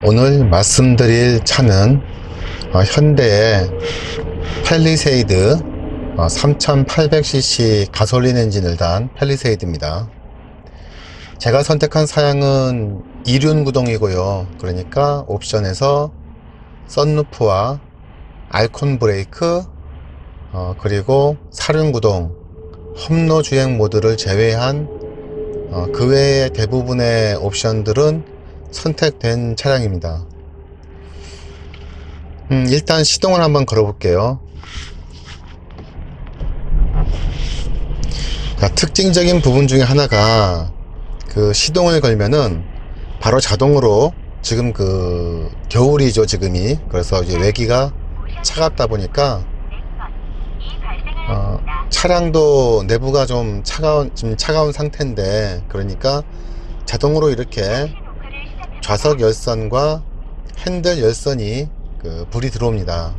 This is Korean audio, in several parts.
오늘 말씀드릴 차는 현대의 팰리세이드 3800cc 가솔린 엔진을 단 팰리세이드입니다. 제가 선택한 사양은 이륜 구동이고요. 그러니까 옵션에서 썬루프와 알콘 브레이크, 그리고 사륜 구동, 험로 주행 모드를 제외한 그 외의 대부분의 옵션들은 선택된 차량입니다. 일단 시동을 한번 걸어 볼게요. 특징적인 부분 중에 하나가 그 시동을 걸면은 바로 자동으로, 지금 그 겨울이죠 지금이. 그래서 이제 외기가 차갑다 보니까 차량도 내부가 좀 차가운 상태인데, 그러니까 자동으로 이렇게 좌석 열선과 핸들 열선이 불이 들어옵니다.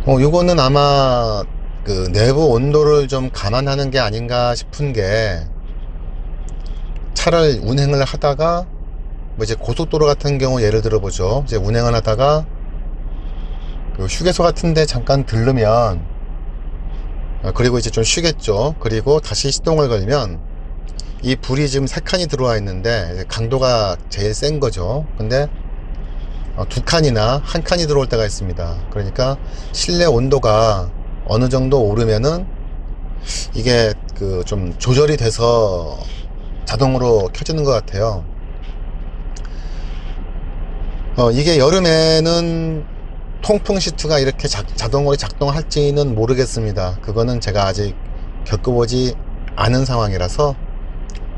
요거는 아마 그 내부 온도를 좀 감안하는 게 아닌가 싶은 게, 차를 운행을 하다가 뭐 이제 고속도로 같은 경우 예를 들어 보죠. 이제 운행을 하다가 그 휴게소 같은데 잠깐 들르면, 그리고 이제 좀 쉬겠죠. 그리고 다시 시동을 걸면 이 불이 지금 3칸이 들어와 있는데 강도가 제일 센 거죠. 근데 2칸이나 1칸이 들어올 때가 있습니다. 그러니까 실내 온도가 어느 정도 오르면은 이게 그 좀 조절이 돼서 자동으로 켜지는 것 같아요. 이게 여름에는 통풍 시트가 이렇게 자동으로 작동할지는 모르겠습니다. 그거는 제가 아직 겪어보지 않은 상황이라서,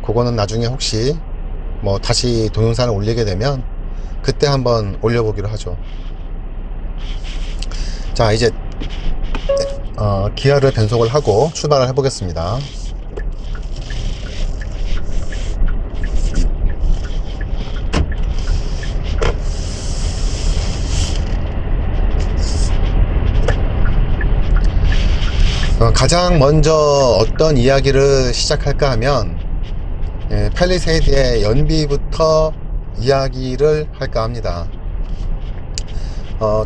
그거는 나중에 혹시 뭐 다시 동영상을 올리게 되면 그때 한번 올려보기로 하죠. 자, 이제 기아를 변속을 하고 출발을 해 보겠습니다. 가장 먼저 어떤 이야기를 시작할까 하면, 팰리세이드의 연비부터 이야기를 할까 합니다.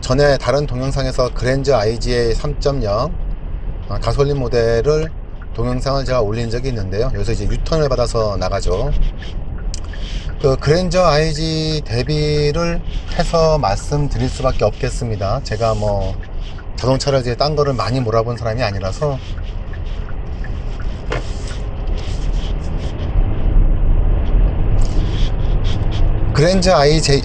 전에 다른 동영상에서 그랜저 IGA 3.0 가솔린 모델을 동영상을 제가 올린 적이 있는데요. 여기서 이제 유턴을 받아서 나가죠. 그 그랜저 IG 대비를 해서 말씀드릴 수밖에 없겠습니다. 제가 뭐 자동차를 이제 딴 거를 많이 몰아본 사람이 아니라서. 그랜저 IG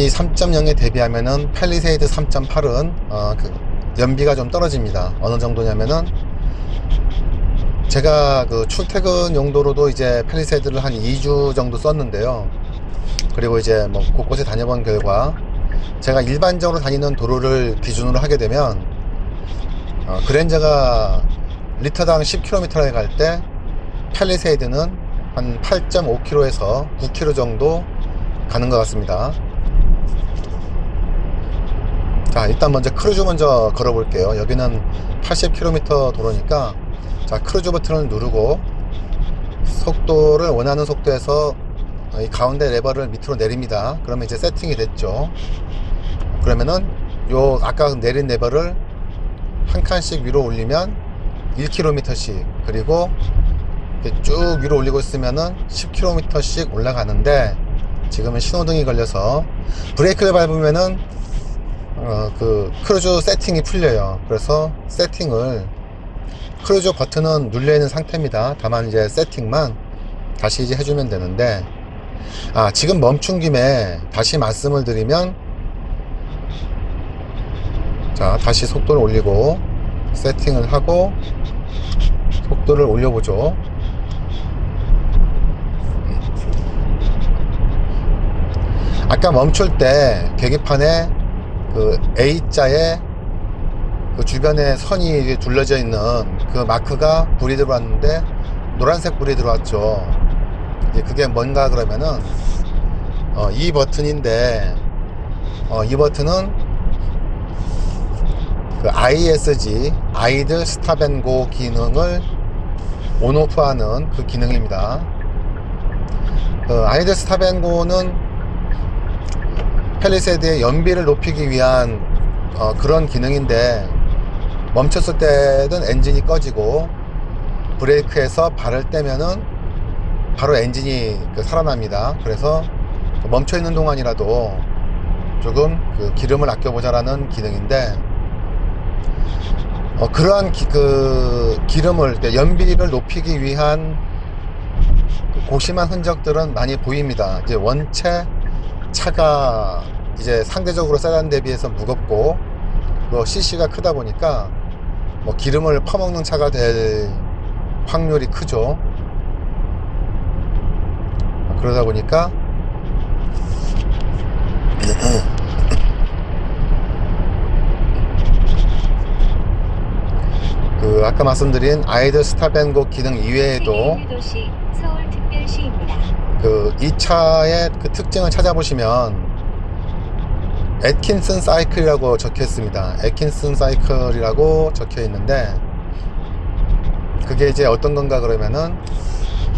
3.0에 대비하면은 팰리세이드 3.8은 그 연비가 좀 떨어집니다. 어느 정도냐면은, 제가 그 출퇴근 용도로도 이제 팰리세이드를 한 2주 정도 썼는데요. 그리고 이제 뭐 곳곳에 다녀본 결과, 제가 일반적으로 다니는 도로를 기준으로 하게 되면 그랜저가 리터당 10km에 갈 때 팰리세이드는 한 8.5km에서 9km 정도 가는 것 같습니다. 자, 일단 먼저 크루즈 먼저 걸어 볼게요. 여기는 80km 도로니까, 자, 크루즈 버튼을 누르고 속도를 원하는 속도에서 이 가운데 레버를 밑으로 내립니다. 그러면 이제 세팅이 됐죠. 그러면은 요 아까 내린 레버를 한 칸씩 위로 올리면 1km씩, 그리고 이렇게 쭉 위로 올리고 있으면은 10km씩 올라가는데, 지금은 신호등이 걸려서 브레이크를 밟으면은 그 크루즈 세팅이 풀려요. 그래서 세팅을, 크루즈 버튼은 눌려 있는 상태입니다. 다만 이제 세팅만 다시 이제 해주면 되는데, 지금 멈춘 김에 다시 말씀을 드리면, 자, 다시 속도를 올리고 세팅을 하고 속도를 올려보죠. 아까 멈출 때 계기판에 그 A자에 그 주변에 선이 둘러져 있는 그 마크가 불이 들어왔는데, 노란색 불이 들어왔죠. 이제 그게 뭔가 그러면은 이 버튼인데, 이 버튼은 그 ISG 아이들 스탑 앤 고 기능을 온오프하는 그 기능입니다. 아이들 스탑 앤 고는 팰리세이드의 연비를 높이기 위한 그런 기능인데, 멈췄을 때는 엔진이 꺼지고 브레이크에서 발을 떼면은 바로 엔진이 살아납니다. 그래서 멈춰 있는 동안이라도 조금 기름을 아껴보자라는 기능인데, 그러한 기름을, 연비를 높이기 위한 고심한 흔적들은 많이 보입니다. 이제 원체 차가 이제 상대적으로 세단 대비해서 무겁고 또 CC가 크다 보니까 기름을 퍼먹는 차가 될 확률이 크죠. 그러다 보니까 아까 말씀드린 아이들 스탑앤고 기능 이외에도 이 차의 특징을 찾아보시면 애킨슨 사이클이라고 적혀 있습니다. 애킨슨 사이클이라고 적혀 있는데, 그게 이제 어떤 건가 그러면은,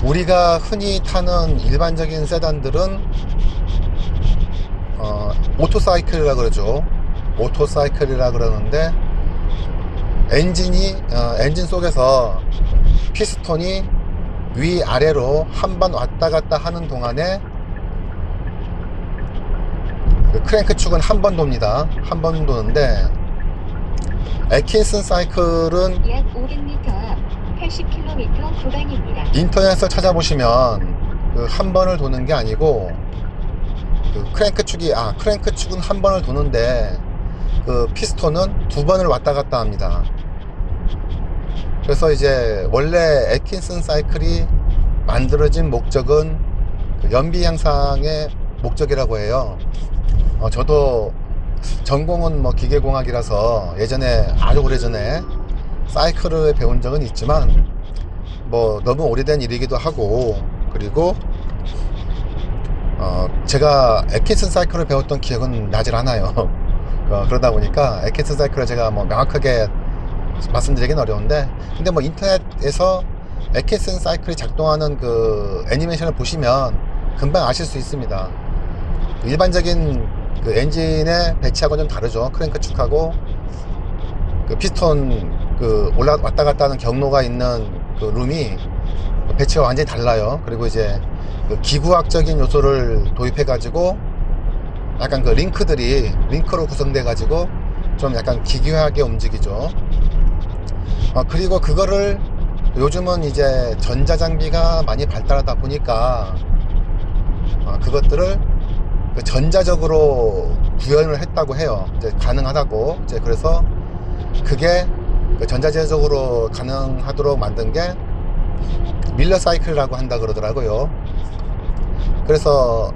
우리가 흔히 타는 일반적인 세단들은 오토사이클이라 그러죠. 오토사이클이라 그러는데, 엔진 속에서 피스톤이 위아래로 한 번 왔다 갔다 하는 동안에 크랭크 축은 한 번 돕니다. 한 번 도는데, 애킨슨 사이클은 약 500m 앞 80km 구간입니다. 인터넷에서 찾아보시면 한 번을 도는 게 아니고 크랭크 축은 한 번을 도는데 피스톤은 두 번을 왔다 갔다 합니다. 그래서 이제 원래 애킨슨 사이클이 만들어진 목적은 연비 향상의 목적이라고 해요. 저도 전공은 기계공학이라서 예전에, 아주 오래전에 사이클을 배운 적은 있지만 너무 오래된 일이기도 하고, 그리고 제가 애킨슨 사이클을 배웠던 기억은 나질 않아요. 그러다 보니까 애킨슨 사이클을 제가 명확하게 말씀드리긴 어려운데, 근데 인터넷에서 애킨슨 사이클이 작동하는 애니메이션을 보시면 금방 아실 수 있습니다. 일반적인 엔진의 배치하고는 좀 다르죠. 크랭크 축하고 피스톤 왔다 갔다 하는 경로가 있는 룸이 배치가 완전히 달라요. 그리고 이제 기구학적인 요소를 도입해 가지고 약간 링크로 구성돼 가지고 좀 약간 기괴하게 움직이죠. 그리고 그거를 요즘은 이제 전자장비가 많이 발달하다 보니까 그것들을 전자적으로 구현을 했다고 해요. 이제 가능하다고. 이제 그래서 그게 전자제적으로 가능하도록 만든 게 밀러 사이클이라고 한다 그러더라고요. 그래서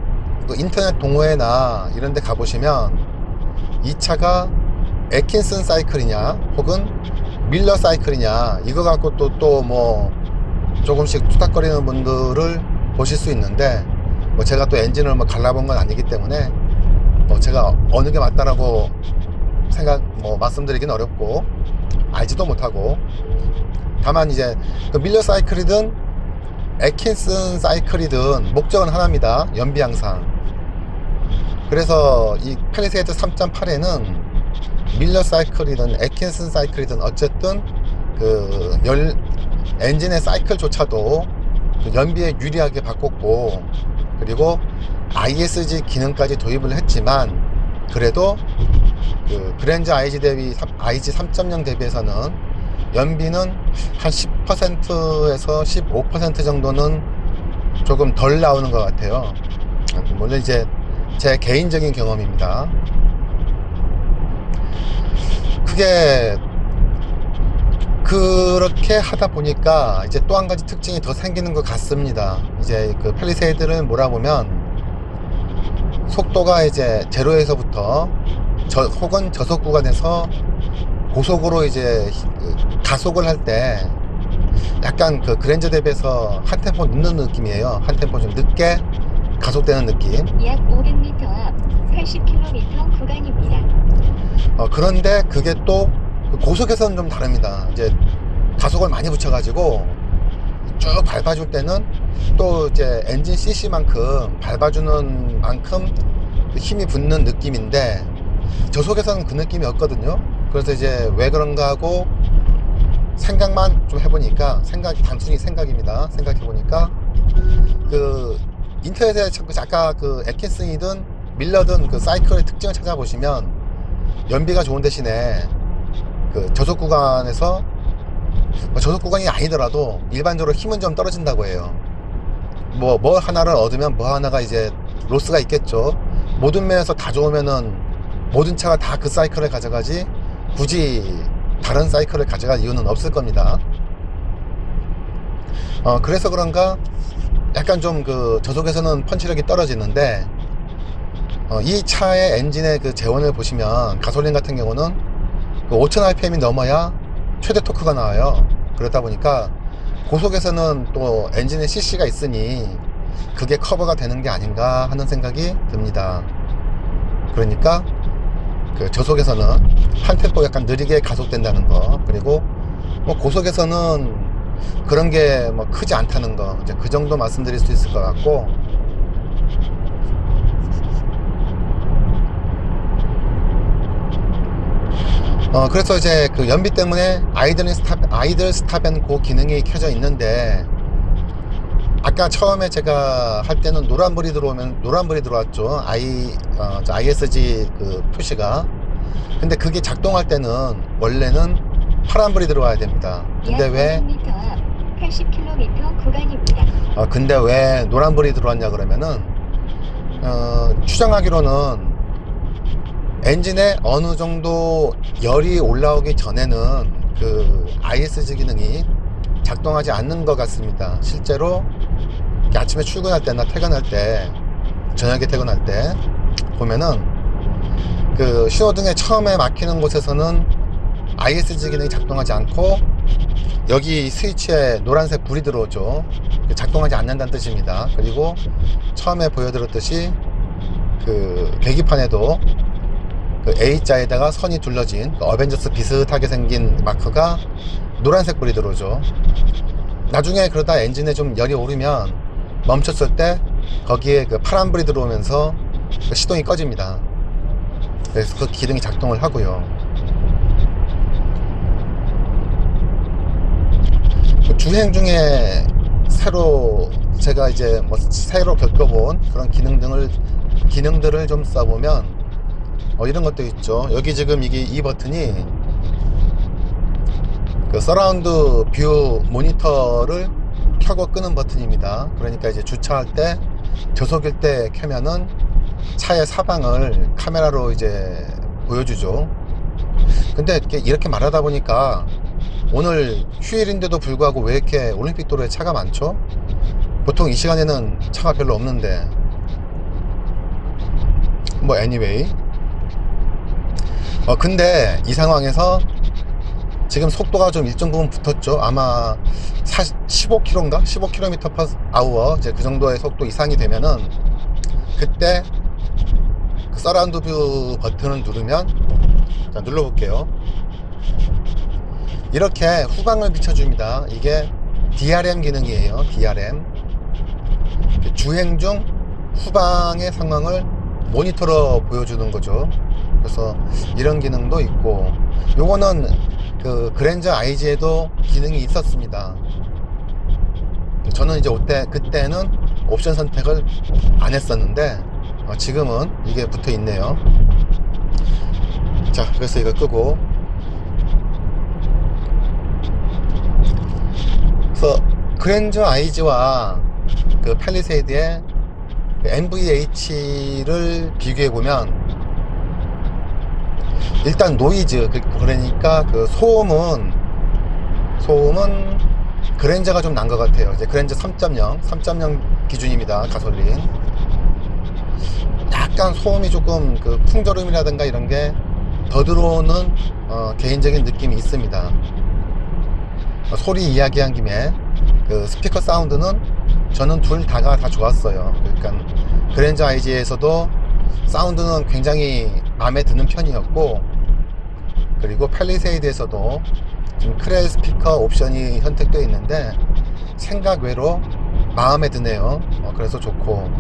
인터넷 동호회나 이런 데 가보시면 이 차가 애킨슨 사이클이냐 혹은 밀러 사이클이냐 이거 갖고 또 조금씩 투닥거리는 분들을 보실 수 있는데, 제가 또 엔진을 갈라본 건 아니기 때문에 제가 어느 게 맞다라고 말씀드리긴 어렵고 알지도 못하고, 다만 이제 밀러 사이클이든 애킨슨 사이클이든 목적은 하나입니다. 연비 향상. 그래서 이 팰리세이드 3.8에는 밀러 사이클이든 애킨슨 사이클이든 어쨌든 엔진의 사이클조차도 연비에 유리하게 바꿨고, 그리고 ISG 기능까지 도입을 했지만, 그래도 그랜저 IG 3.0 대비해서는 연비는 한 10%에서 15% 정도는 조금 덜 나오는 것 같아요. 물론 이제 제 개인적인 경험입니다. 그게 그렇게 하다 보니까 이제 또 한 가지 특징이 더 생기는 것 같습니다. 이제 팰리세이드를 몰아보면 속도가 이제 제로에서부터 혹은 저속 구간에서 고속으로 이제 가속을 할 때 약간 그랜저 대비해서 한 템포 늦는 느낌이에요. 한 템포 좀 늦게 가속되는 느낌. 약 500m 앞 80km 구간입니다. 그런데 그게 또 고속에서는 좀 다릅니다. 이제 가속을 많이 붙여가지고 쭉 밟아줄 때는 또 이제 엔진 CC만큼 밟아주는 만큼 힘이 붙는 느낌인데 저속에서는 그 느낌이 없거든요. 그래서 이제 왜 그런가 하고 생각만 좀 해보니까, 단순히 생각입니다. 생각해보니까 그 인터넷에 자꾸 아까 그 애킨슨이든 밀러든 그 사이클의 특징을 찾아보시면 연비가 좋은 대신에 그 저속 구간에서, 저속 구간이 아니더라도 일반적으로 힘은 좀 떨어진다고 해요. 뭐 하나를 얻으면 뭐 하나가 이제 로스가 있겠죠. 모든 면에서 다 좋으면은 모든 차가 다 그 사이클을 가져가지 굳이 다른 사이클을 가져갈 이유는 없을 겁니다. 그래서 그런가 약간 좀 그 저속에서는 펀치력이 떨어지는데, 이 차의 엔진의 그 재원을 보시면 가솔린 같은 경우는 그 5000rpm이 넘어야 최대 토크가 나와요. 그러다 보니까 고속에서는 또 엔진의 cc가 있으니 그게 커버가 되는 게 아닌가 하는 생각이 듭니다. 그러니까 그 저속에서는 한 템포 약간 느리게 가속된다는 거, 그리고 뭐 고속에서는 그런 게 뭐 크지 않다는 거, 이제 그 정도 말씀드릴 수 있을 것 같고, 그래서 이제 그 연비 때문에 아이들 스탑앤고 기능이 켜져 있는데, 아까 처음에 제가 할 때는 노란불이 들어왔죠. ISG 그 표시가. 근데 그게 작동할 때는 원래는 파란불이 들어와야 됩니다. 근데 왜 80km 구간입니다. 근데 왜 노란불이 들어왔냐 그러면은, 추정하기로는 엔진에 어느 정도 열이 올라오기 전에는 그 ISG 기능이 작동하지 않는 것 같습니다. 실제로 아침에 출근할 때나 퇴근할 때, 저녁에 퇴근할 때 보면은 그 신호등에 처음에 막히는 곳에서는 ISG 기능이 작동하지 않고, 여기 스위치에 노란색 불이 들어오죠. 작동하지 않는다는 뜻입니다. 그리고 처음에 보여드렸듯이 그 계기판에도 그 A자에다가 선이 둘러진 그 어벤져스 비슷하게 생긴 마크가 노란색 불이 들어오죠. 나중에 그러다 엔진에 좀 열이 오르면 멈췄을 때 거기에 그 파란불이 들어오면서 그 시동이 꺼집니다. 그래서 그 기능이 작동을 하고요. 그 주행 중에 제가 이제 뭐 새로 겪어본 그런 기능들을 좀 써보면 이런 것도 있죠. 여기 지금 이 버튼이 그 서라운드 뷰 모니터를 켜고 끄는 버튼입니다. 그러니까 이제 주차할 때, 저속일 때 켜면은 차의 사방을 카메라로 이제 보여주죠. 근데 이렇게 말하다 보니까 오늘 휴일인데도 불구하고 왜 이렇게 올림픽 도로에 차가 많죠? 보통 이 시간에는 차가 별로 없는데, 뭐 anyway. 근데 이 상황에서 지금 속도가 좀 일정 부분 붙었죠. 아마 15km인가? 15km/h 이제 그 정도의 속도 이상이 되면은, 그때 그 서라운드 뷰 버튼을 누르면, 자, 눌러볼게요. 이렇게 후방을 비춰줍니다. 이게 DRM 기능이에요. DRM. 주행 중 후방의 상황을 모니터로 보여주는 거죠. 그래서 이런 기능도 있고, 요거는 그 그랜저 IG에도 기능이 있었습니다. 저는 이제 그때는 옵션 선택을 안 했었는데, 지금은 이게 붙어 있네요. 자, 그래서 이거 끄고, 그래서 그랜저 IG와 그 팰리세이드의 NVH를 비교해 보면, 일단 노이즈, 그러니까 그 소음은 그랜저가 좀 난 것 같아요. 이제 그랜저 3.0 기준입니다. 가솔린. 약간 소음이 조금 그 풍절음이라든가 이런 게 더 들어오는 개인적인 느낌이 있습니다. 소리 이야기한 김에 그 스피커 사운드는 저는 둘 다가 다 좋았어요. 그러니까 그랜저 IG에서도 사운드는 굉장히 마음에 드는 편이었고, 그리고 팰리세이드에서도 지금 크렐 스피커 옵션이 선택되어 있는데 생각 외로 마음에 드네요. 그래서 좋고,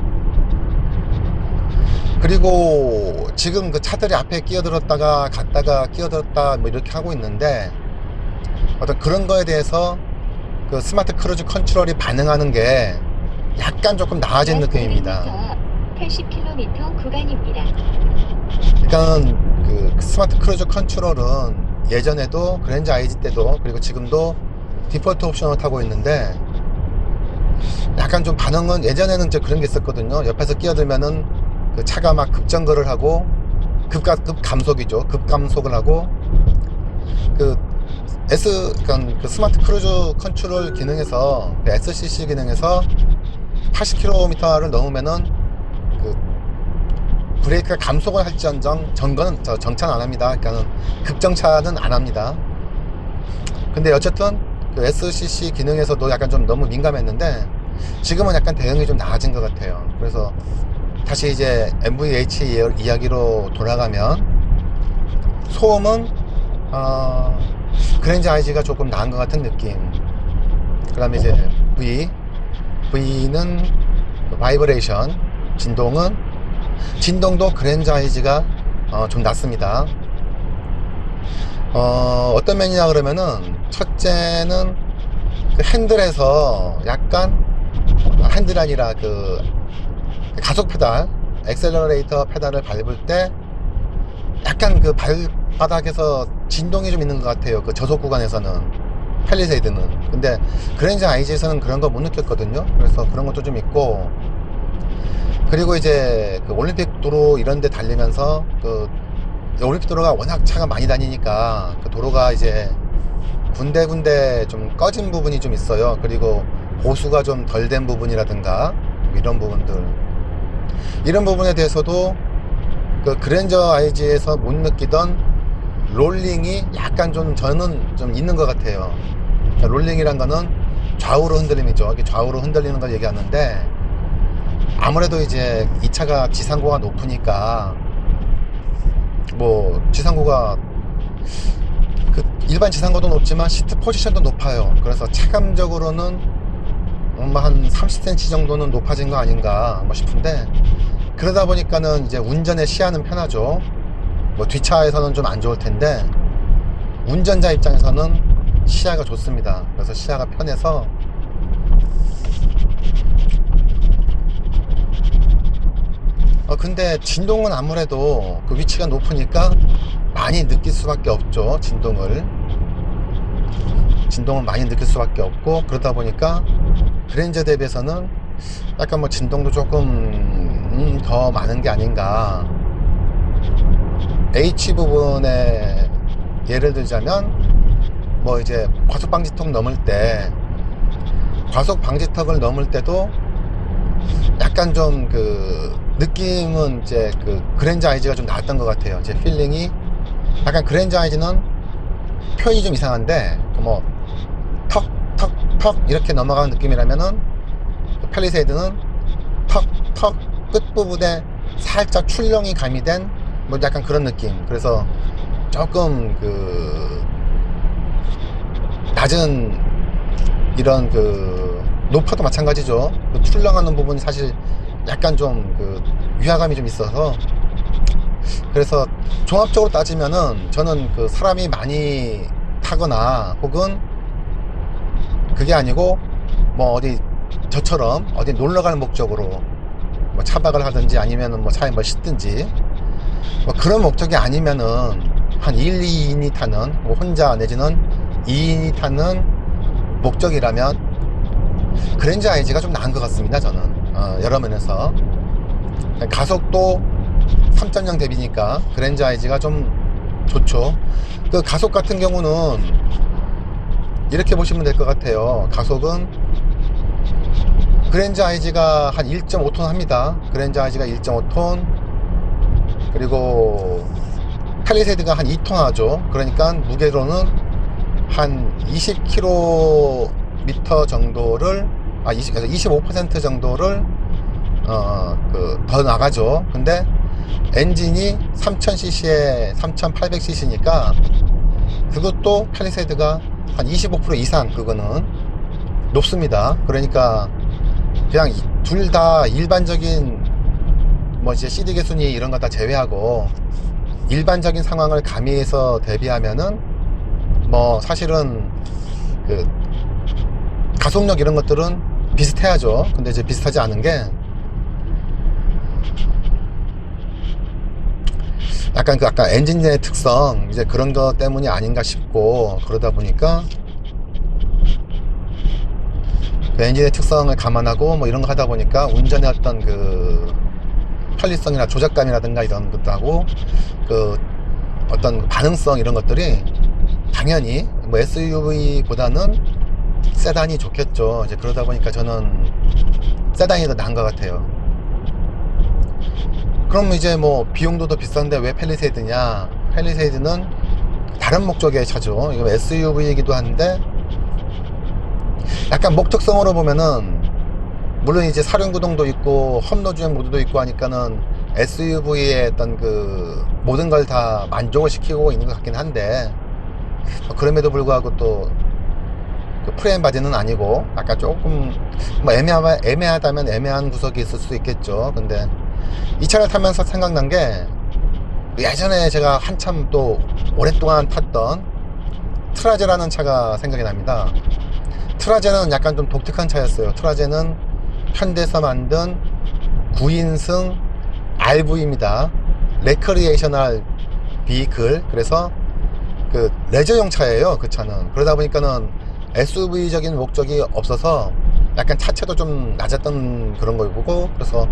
그리고 지금 그 차들이 앞에 끼어들었다가 갔다가 끼어들었다 뭐 이렇게 하고 있는데, 어떤 그런 거에 대해서 그 스마트 크루즈 컨트롤이 반응하는 게 약간 조금 나아진 느낌입니다. 80km 구간입니다. 그러니까 그 스마트 크루즈 컨트롤은 예전에도 그랜저 IG 때도 그리고 지금도 디폴트 옵션을 타고 있는데, 약간 좀 반응은 예전에는 이제 그런 게 있었거든요. 옆에서 끼어들면은 그 차가 막 급정거를 하고 급감속이죠. 급감속을 하고 그 그러니까 그 스마트 크루즈 컨트롤 기능에서 그 SCC 기능에서 80km를 넘으면은 그 브레이크가 감속을 할지언정 정차는 안 합니다. 그러니까는 급정차는 안 합니다. 근데 어쨌든 그 SCC 기능에서도 약간 좀 너무 민감했는데, 지금은 약간 대응이 좀 나아진 것 같아요. 그래서 다시 이제 MVH 이야기로 돌아가면, 소음은 그랜저 IG가 조금 나은 것 같은 느낌. 그 다음에 이제 V는 바이브레이션, 진동도 그랜저 IG가 좀 낫습니다. 어떤 면이냐 그러면은, 첫째는 그 핸들에서 약간, 핸들이 아니라 그 가속 페달, 엑셀러레이터 페달을 밟을 때 약간 그 발바닥에서 진동이 좀 있는 것 같아요. 그 저속 구간에서는, 팰리세이드는. 근데 그랜저 IG에서는 그런 거 못 느꼈거든요. 그래서 그런 것도 좀 있고, 그리고 이제 그 올림픽 도로 이런 데 달리면서 그 올림픽 도로가 워낙 차가 많이 다니니까 그 도로가 이제 군데군데 좀 꺼진 부분이 좀 있어요. 그리고 보수가 좀 덜 된 부분이라든가 이런 부분에 대해서도 그 그랜저 IG에서 못 느끼던 롤링이 약간 좀 저는 좀 있는 것 같아요. 롤링이란 거는 좌우로 흔들림이죠. 이렇게 좌우로 흔들리는 걸 얘기하는데, 아무래도 이제 이 차가 지상고가 높으니까, 뭐 지상고가 그 일반 지상고도 높지만 시트 포지션도 높아요. 그래서 체감적으로는 한 30cm 정도는 높아진 거 아닌가 뭐 싶은데, 그러다 보니까는 이제 운전의 시야는 편하죠. 뭐 뒷차에서는 좀 안 좋을 텐데, 운전자 입장에서는 시야가 좋습니다. 그래서 시야가 편해서, 근데 진동은 아무래도 그 위치가 높으니까 많이 느낄 수밖에 없죠. 진동은 많이 느낄 수밖에 없고, 그러다 보니까 그랜저 대비해서는 약간 뭐 진동도 조금 더 많은 게 아닌가. H 부분에 예를 들자면, 뭐 이제 과속 방지턱 넘을 때도 약간 좀 그 느낌은 이제 그 그랜저 IG가 좀 나았던 것 같아요. 제 필링이 약간 그랜저 IG는 표현이 좀 이상한데, 뭐 턱 이렇게 넘어가는 느낌이라면은 팰리세이드는 턱 끝부분에 살짝 출렁이 가미된 뭐 약간 그런 느낌. 그래서 조금 그 낮은 이런 그 높아도 마찬가지죠. 그 출렁하는 부분이 사실 약간 좀 그 위화감이 좀 있어서, 그래서 종합적으로 따지면은 저는 그 사람이 많이 타거나 혹은 그게 아니고 뭐 어디 저처럼 어디 놀러 갈 목적으로 뭐 차박을 하든지 아니면은 뭐 차에 뭐 싣든지 뭐 그런 목적이 아니면은 한 1, 2인이 타는, 뭐 혼자 내지는 2인이 타는 목적이라면 그랜저 IG가 좀 나은 것 같습니다. 저는 여러 면에서 가속도 3.0 대비니까 그랜저 IG가 좀 좋죠. 그 가속 같은 경우는 이렇게 보시면 될 것 같아요. 가속은 그랜저 IG가 한 1.5톤 합니다. 그랜저 IG가 1.5톤, 그리고 팰리세이드가 한 2톤 하죠. 그러니까 무게로는 한 20km 정도를 25% 정도를 더 나가죠. 근데 엔진이 3000cc에 3800cc니까 그것도 팰리세이드가 한 25% 이상 그거는 높습니다. 그러니까 그냥 둘 다 일반적인 뭐 이제 CD 개순위 이런 거 다 제외하고 일반적인 상황을 가미해서 대비하면은 뭐 사실은 그 가속력 이런 것들은 비슷해야죠. 근데 이제 비슷하지 않은 게 약간 그 아까 엔진의 특성 이제 그런 것 때문이 아닌가 싶고, 그러다 보니까 그 엔진의 특성을 감안하고 뭐 이런 거 하다 보니까 운전의 어떤 그 편리성이나 조작감이라든가 이런 것도 하고 그 어떤 반응성 이런 것들이 당연히 뭐 SUV보다는 세단이 좋겠죠. 이제 그러다 보니까 저는 세단이 더 나은 것 같아요. 그럼 이제 뭐 비용도 더 비싼데 왜 팰리세이드냐? 팰리세이드는 다른 목적의 차죠. 이거 SUV이기도 한데 약간 목적성으로 보면은 물론 이제 사륜구동도 있고 험로주행 모드도 있고 하니까는 SUV의 어떤 그 모든 걸 다 만족을 시키고 있는 것 같긴 한데, 그럼에도 불구하고 또 그 프레임 바디는 아니고 약간 조금 뭐 애매하다면 애매한 구석이 있을 수 있겠죠. 근데 이 차를 타면서 생각난 게 예전에 제가 한참 또 오랫동안 탔던 트라제라는 차가 생각이 납니다. 트라제는 약간 좀 독특한 차였어요. 트라제는 현대에서 만든 9인승 RV입니다. 레크리에이셔널 비클. 그래서 그 레저용 차예요. 그 차는. 그러다 보니까는 SUV적인 목적이 없어서 약간 차체도 좀 낮았던 그런 거고, 그래서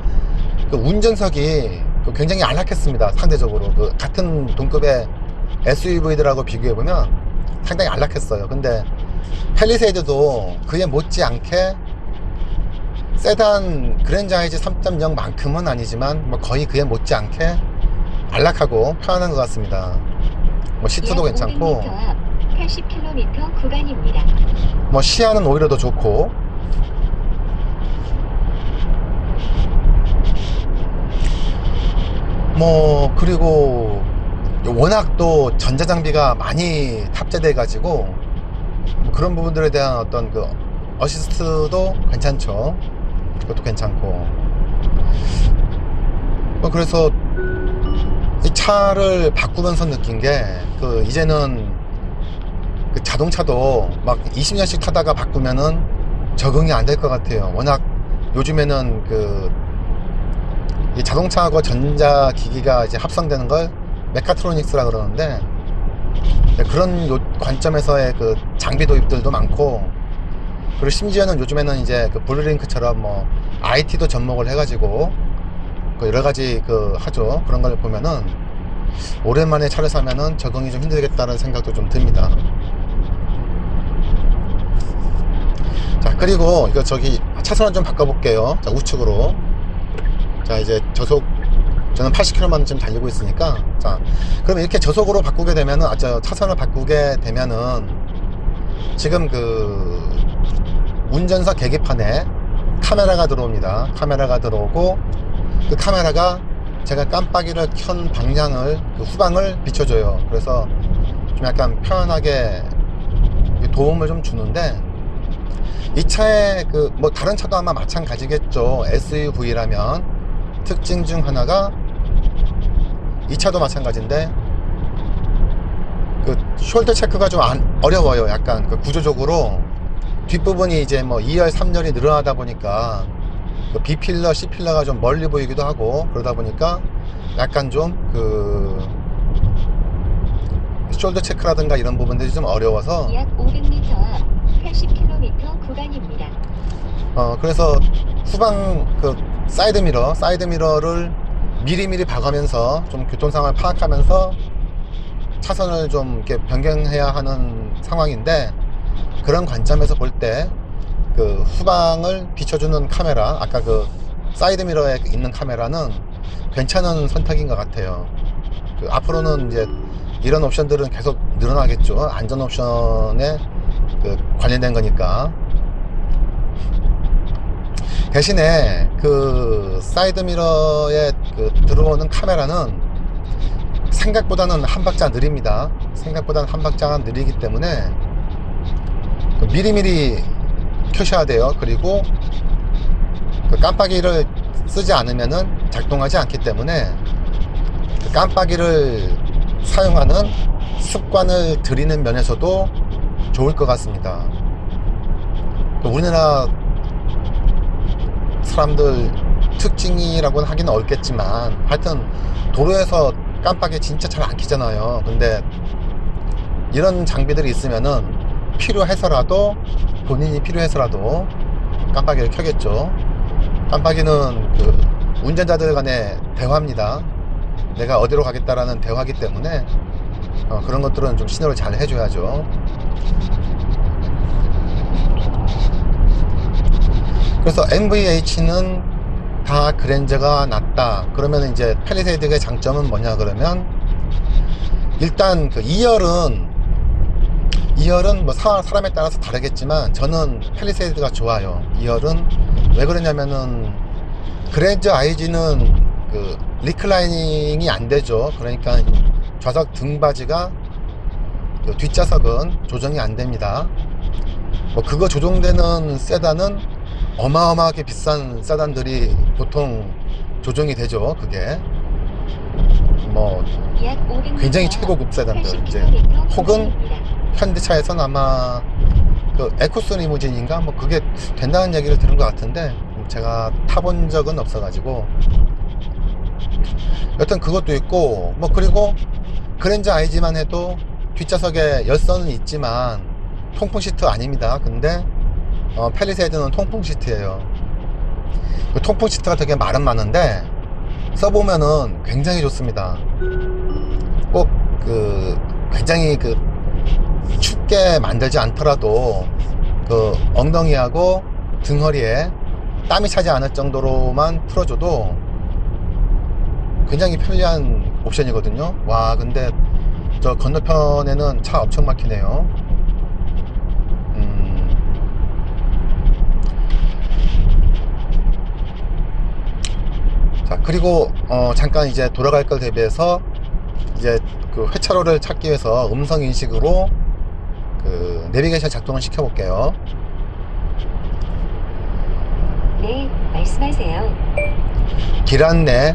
그 운전석이 굉장히 안락했습니다. 상대적으로 그 같은 동급의 SUV들하고 비교해보면 상당히 안락했어요. 근데 팰리세이드도 그에 못지않게 세단 그랜저 하이즈 3.0 만큼은 아니지만 뭐 거의 그에 못지않게 안락하고 편안한 것 같습니다. 뭐 시트도 괜찮고 500m 앞 80km 구간입니다. 뭐 시야는 오히려 더 좋고, 뭐 그리고 워낙 또 전자장비가 많이 탑재돼 가지고 뭐 그런 부분들에 대한 어떤 그 어시스트도 괜찮죠. 그것도 괜찮고 뭐 그래서 이 차를 바꾸면서 느낀 게 그 이제는 그 자동차도 막 20년씩 타다가 바꾸면은 적응이 안 될 것 같아요. 워낙 요즘에는 그 이 자동차하고 전자기기가 이제 합성되는 걸 메카트로닉스라 그러는데, 그런 관점에서의 그 장비 도입들도 많고, 그리고 심지어는 요즘에는 이제 그 블루링크처럼 뭐 IT도 접목을 해가지고 그 여러 가지 그 하죠. 그런 걸 보면은 오랜만에 차를 사면은 적응이 좀 힘들겠다는 생각도 좀 듭니다. 자, 그리고 이거 저기 차선을 좀 바꿔볼게요. 자, 우측으로. 자, 이제 저속 저는 80km만 좀 달리고 있으니까, 자, 그럼 이렇게 저속으로 바꾸게 되면은 차선을 바꾸게 되면은 지금 그 운전석 계기판에 카메라가 들어옵니다. 카메라가 들어오고 그 카메라가 제가 깜빡이를 켠 방향을 그 후방을 비춰줘요. 그래서 좀 약간 편안하게 도움을 좀 주는데, 이 차의 그 뭐 다른 차도 아마 마찬가지겠죠. SUV라면 특징 중 하나가, 이 차도 마찬가지인데 그 숄더 체크가 좀 어려워요. 약간 그 구조적으로 뒷부분이 이제 뭐 2열 3열이 늘어나다 보니까 그 B필러 C필러가 좀 멀리 보이기도 하고, 그러다 보니까 약간 좀 그 숄더 체크라든가 이런 부분들이 좀 어려워서 약 500m 앞 80km 구간입니다. 그래서 후방 그 사이드미러를 미리미리 봐가면서 좀 교통 상황을 파악하면서 차선을 좀 이렇게 변경해야 하는 상황인데, 그런 관점에서 볼 때 그 후방을 비춰주는 카메라, 아까 그 사이드미러에 있는 카메라는 괜찮은 선택인 것 같아요. 그 앞으로는 이제 이런 옵션들은 계속 늘어나겠죠. 안전 옵션에 그 관련된 거니까. 대신에 그 사이드미러에 그 들어오는 카메라는 생각보다는 한 박자 느립니다. 생각보다는 한 박자가 느리기 때문에 미리미리 켜셔야 돼요. 그리고 그 깜빡이를 쓰지 않으면은 작동하지 않기 때문에 그 깜빡이를 사용하는 습관을 들이는 면에서도 좋을 것 같습니다. 우리나라 사람들 특징이라고는 하기는 어렵겠지만 하여튼 도로에서 깜빡이 진짜 잘 안 켜잖아요. 근데 이런 장비들이 있으면은 필요해서라도 본인이 필요해서라도 깜빡이를 켜겠죠. 깜빡이는 그 운전자들 간의 대화입니다. 내가 어디로 가겠다라는 대화기 때문에 그런 것들은 좀 신호를 잘 해줘야죠. 그래서 MVH는 다 그랜저가 낫다. 그러면 이제 팰리세이드의 장점은 뭐냐 그러면 일단 그 2열은 뭐 사람에 따라서 다르겠지만 저는 팰리세이드가 좋아요. 2열은 왜 그러냐면은 그랜저 IG는 그 리클라이닝이 안 되죠. 그러니까 좌석 등받이가 그 뒷좌석은 조정이 안 됩니다. 뭐 그거 조정되는 세단은 어마어마하게 비싼 세단들이 보통 조정이 되죠. 그게 뭐 굉장히 최고급 세단들 이제 혹은 현대차에서는 아마 그 에쿠스 리무진인가 뭐 그게 된다는 얘기를 들은 것 같은데 제가 타본 적은 없어가지고 여튼 그것도 있고 뭐 그리고 그랜저 IG만 해도 뒷좌석에 열선은 있지만 통풍 시트 아닙니다. 근데 팰리세이드는 통풍 시트예요. 그 통풍 시트가 되게 말은 많은데 써보면은 굉장히 좋습니다. 꼭 그 굉장히 그 춥게 만들지 않더라도 그 엉덩이하고 등허리에 땀이 차지 않을 정도로만 풀어줘도 굉장히 편리한 옵션이거든요. 와 근데 저 건너편에는 차 엄청 막히네요. 자 그리고 잠깐 이제 돌아갈 걸 대비해서 이제 그 회차로를 찾기 위해서 음성 인식으로 그 내비게이션 작동을 시켜 볼게요. 네, 말씀하세요. 길 안내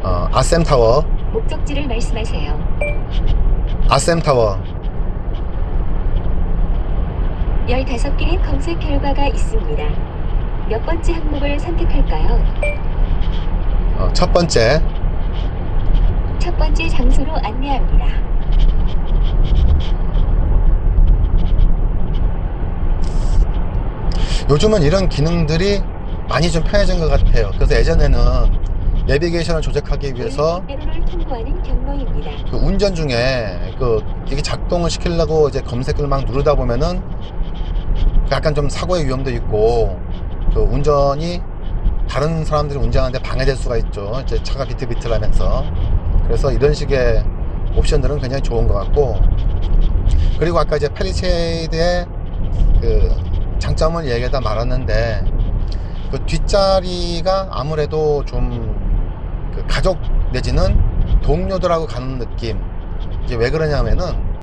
아셈타워 목적지를 말씀하세요. 아셈타워 15개의 검색 결과가 있습니다. 몇 번째 항목을 선택할까요? 첫 번째 첫 번째 장소로 안내합니다. 요즘은 이런 기능들이 많이 좀 편해진 것 같아요. 그래서 예전에는 내비게이션을 조작하기 위해서 대로를 통과하는 경로입니다. 그 운전 중에 그 이게 작동을 시키려고 이제 검색을 막 누르다 보면은 약간 좀 사고의 위험도 있고 그 운전이 다른 사람들이 운전하는데 방해될 수가 있죠. 이제 차가 비틀비틀하면서. 그래서 이런 식의 옵션들은 굉장히 좋은 것 같고 그리고 아까 이제 팰리세이드의 그 장점을 얘기하다 말았는데 그 뒷자리가 아무래도 좀 그 가족 내지는 동료들하고 가는 느낌. 이게 왜 그러냐면은